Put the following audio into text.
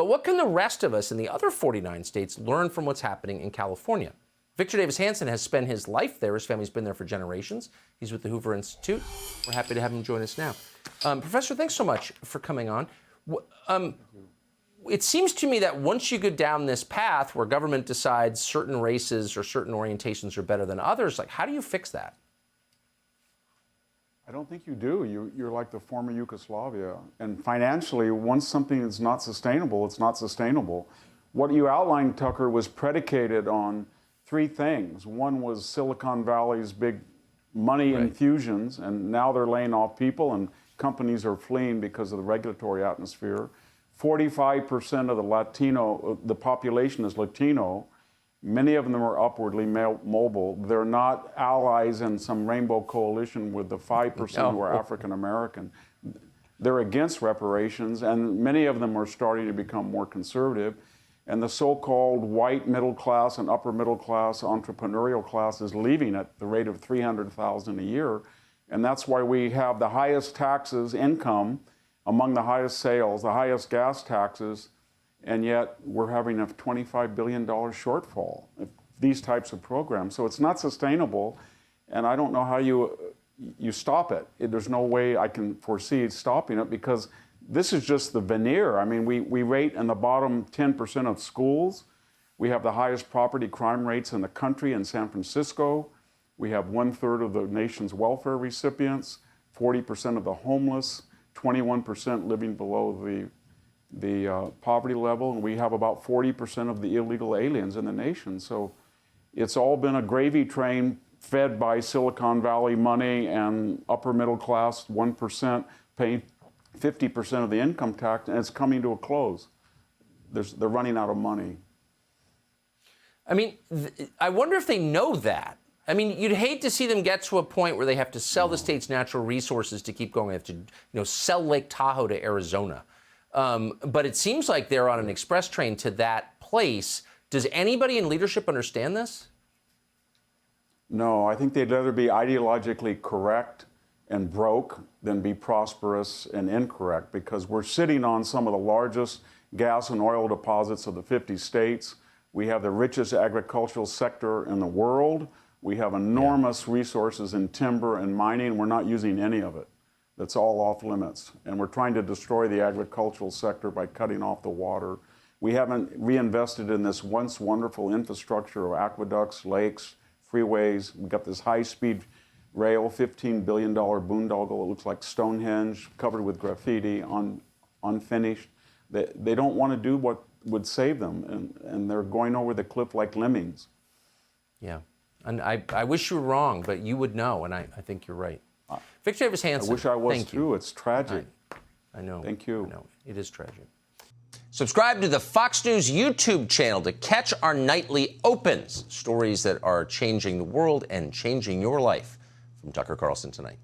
But what can the rest of us in the other 49 states learn from what's happening in California? Victor Davis Hanson has spent his life there. His family's been there for generations. He's with the Hoover Institute. We're happy to have him join us now. Professor, thanks so much for coming on. It seems to me that once you go down this path where government decides certain races or certain orientations are better than others, like, how do you fix that? I don't think you do. You're like the former Yugoslavia. And financially, once something is not sustainable, it's not sustainable. What you outlined, Tucker, was predicated on three things. One was Silicon Valley's big money infusions, and now they're laying off people, and companies are fleeing because of the regulatory atmosphere. 45% of the population is Latino. Many of them are upwardly mobile. They're not allies in some rainbow coalition with the 5% who are African American. They're against reparations, and many of them are starting to become more conservative. And the so-called white middle class and upper middle class entrepreneurial class is leaving at the rate of 300,000 a year. And that's why we have the highest taxes, income, among the highest sales, the highest gas taxes, and yet we're having a $25 billion shortfall of these types of programs. So it's not sustainable, and I don't know how you stop it. There's no way I can foresee stopping it, because this is just the veneer. I mean, we rate in the bottom 10% of schools. We have the highest property crime rates in the country in San Francisco. We have 1/3 of the nation's welfare recipients, 40% of the homeless, 21% living below the poverty level, and we have about 40% of the illegal aliens in the nation. So it's all been a gravy train fed by Silicon Valley money and upper middle class 1% paying 50% of the income tax, and it's coming to a close. They're running out of money. I mean, I wonder if they know that. I mean, you'd hate to see them get to a point where they have to sell the state's natural resources to keep going. They have to, sell Lake Tahoe to Arizona. But it seems like they're on an express train to that place. Does anybody in leadership understand this? No, I think they'd rather be ideologically correct and broke than be prosperous and incorrect, because we're sitting on some of the largest gas and oil deposits of the 50 states. We have the richest agricultural sector in the world. We have enormous resources in timber and mining. We're not using any of it. That's all off limits. And we're trying to destroy the agricultural sector by cutting off the water. We haven't reinvested in this once wonderful infrastructure of aqueducts, lakes, freeways. We've got this high-speed rail, $15 billion boondoggle. It looks like Stonehenge, covered with graffiti, unfinished. They don't want to do what would save them, and they're going over the cliff like lemmings. Yeah. And I wish you were wrong, but you would know, and I think you're right. Victor Davis Hanson. I wish I was too. It's tragic. I know. Thank you. I know. It is tragic. Subscribe to the Fox News YouTube channel to catch our nightly opens, stories that are changing the world and changing your life. From Tucker Carlson Tonight.